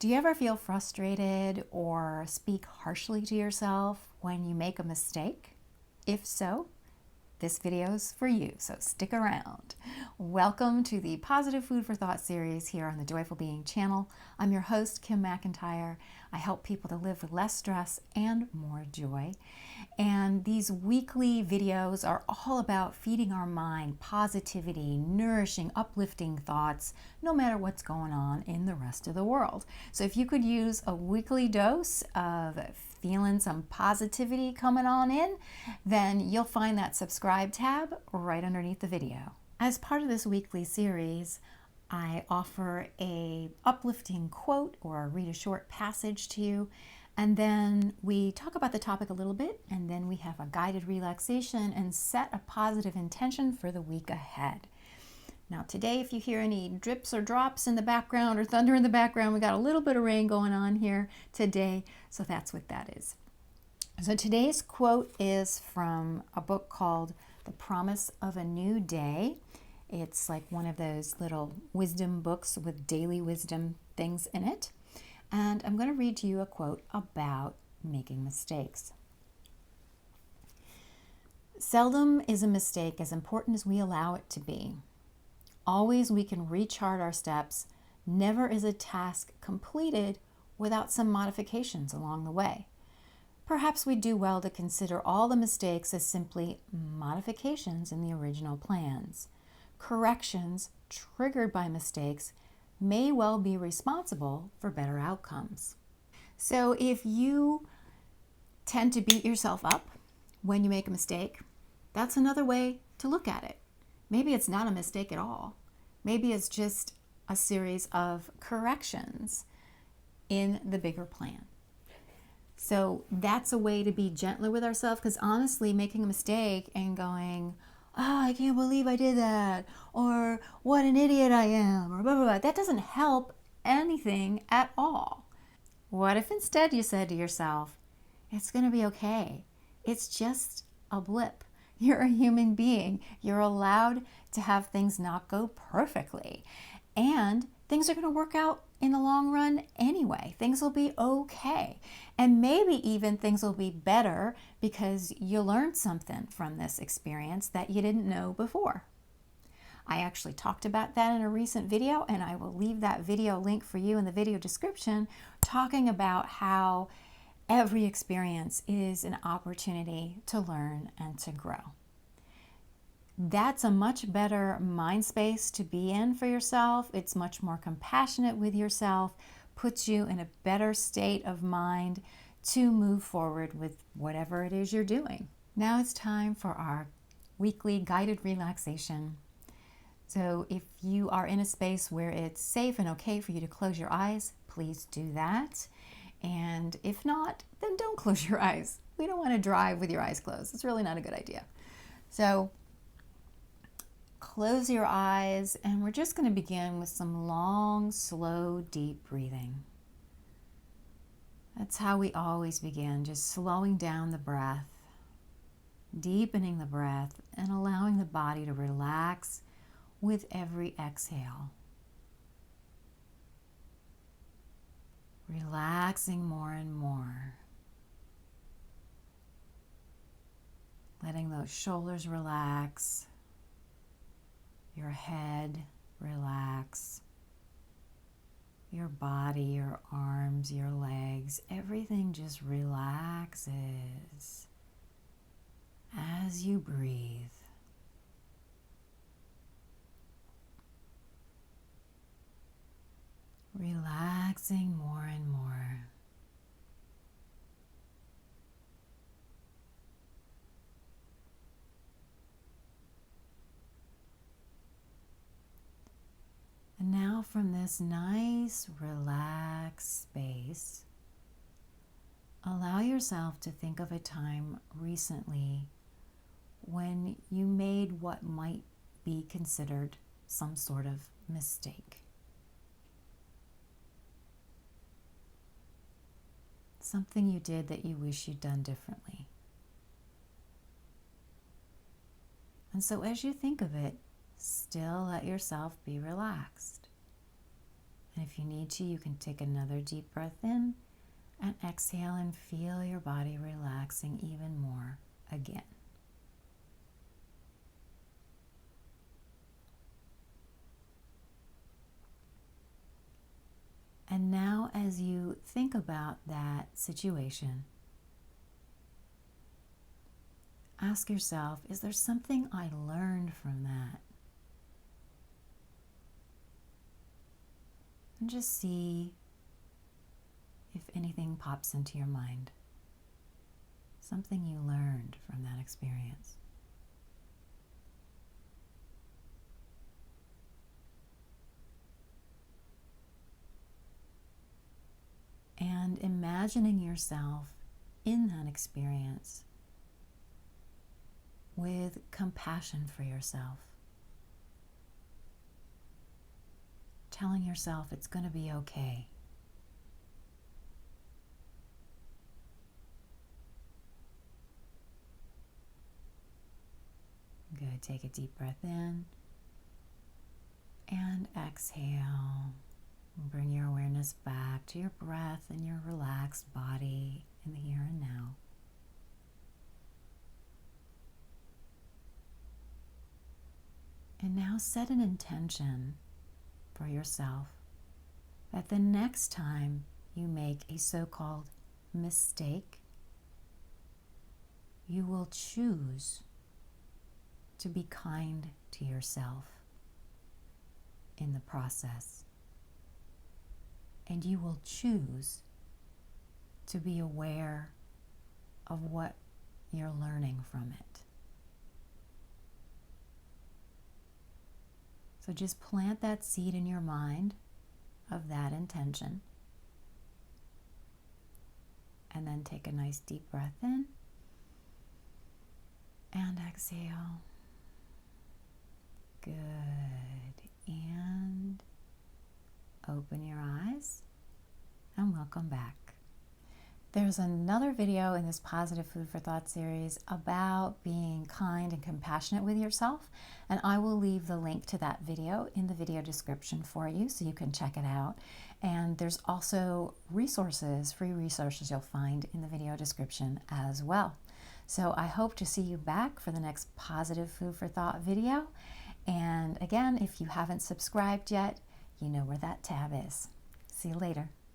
Do you ever feel frustrated or speak harshly to yourself when you make a mistake? If so, this video is for you, so stick around. Welcome to the Positive Food for Thought series here on the Joyful Being channel. I'm your host, Kim McIntyre. I help people to live with less stress and more joy. And these weekly videos are all about feeding our mind positivity, nourishing, uplifting thoughts, no matter what's going on in the rest of the world. So if you could use a weekly dose of feeling some positivity coming on in, then you'll find that subscribe tab right underneath the video. As part of this weekly series, I offer a uplifting quote or read a short passage to you, and then we talk about the topic a little bit, and then we have a guided relaxation and set a positive intention for the week ahead. Now today, if you hear any drips or drops in the background or thunder in the background, we got a little bit of rain going on here today, so that's what that is. So today's quote is from a book called The Promise of a New Day. It's like one of those little wisdom books with daily wisdom things in it. And I'm going to read to you a quote about making mistakes. Seldom is a mistake as important as we allow it to be. Always we can rechart our steps. Never is a task completed without some modifications along the way. Perhaps we do well to consider all the mistakes as simply modifications in the original plans. Corrections triggered by mistakes may well be responsible for better outcomes. So if you tend to beat yourself up when you make a mistake, that's another way to look at it. Maybe it's not a mistake at all. Maybe it's just a series of corrections in the bigger plan. So that's a way to be gentler with ourselves, because honestly, making a mistake and going, oh, I can't believe I did that, or what an idiot I am, or blah, blah, blah, that doesn't help anything at all. What if instead you said to yourself, it's going to be okay. It's just a blip. You're a human being. You're allowed to have things not go perfectly. And things are going to work out in the long run anyway. Things will be okay. And maybe even things will be better because you learned something from this experience that you didn't know before. I actually talked about that in a recent video, and I will leave that video link for you in the video description, talking about how every experience is an opportunity to learn and to grow. That's a much better mind space to be in for yourself. It's much more compassionate with yourself, puts you in a better state of mind to move forward with whatever it is you're doing. Now it's time for our weekly guided relaxation. So if you are in a space where it's safe and okay for you to close your eyes, please do that. And if not, then don't close your eyes. We don't want to drive with your eyes closed. It's really not a good idea. So close your eyes, and we're just going to begin with some long, slow, deep breathing. That's how we always begin, just slowing down the breath, deepening the breath, and allowing the body to relax with every exhale. Relaxing more and more. Letting those shoulders relax. Your head relax. Your body, your arms, your legs, everything just relaxes as you breathe. Relaxing more and more. And now from this nice, relaxed space, allow yourself to think of a time recently when you made what might be considered some sort of mistake. Something you did that you wish you'd done differently. And so as you think of it, still let yourself be relaxed. And if you need to, you can take another deep breath in and exhale and feel your body relaxing even more again. And now, as you think about that situation, ask yourself, is there something I learned from that? And just see if anything pops into your mind. Something you learned from that experience. And imagining yourself in that experience with compassion for yourself. Telling yourself it's going to be okay. Good. Take a deep breath in and exhale. Bring your awareness back to your breath and your relaxed body in the here and now. And now set an intention for yourself that the next time you make a so-called mistake, you will choose to be kind to yourself in the process. And you will choose to be aware of what you're learning from it. So just plant that seed in your mind of that intention. And then take a nice deep breath in and exhale. Good. And open your eyes and welcome back. There's another video in this Positive Food for Thought series about being kind and compassionate with yourself, and I will leave the link to that video in the video description for you so you can check it out. And there's also resources, free resources you'll find in the video description as well. So I hope to see you back for the next Positive Food for Thought video. And again, if you haven't subscribed yet, you know where that tab is. See you later.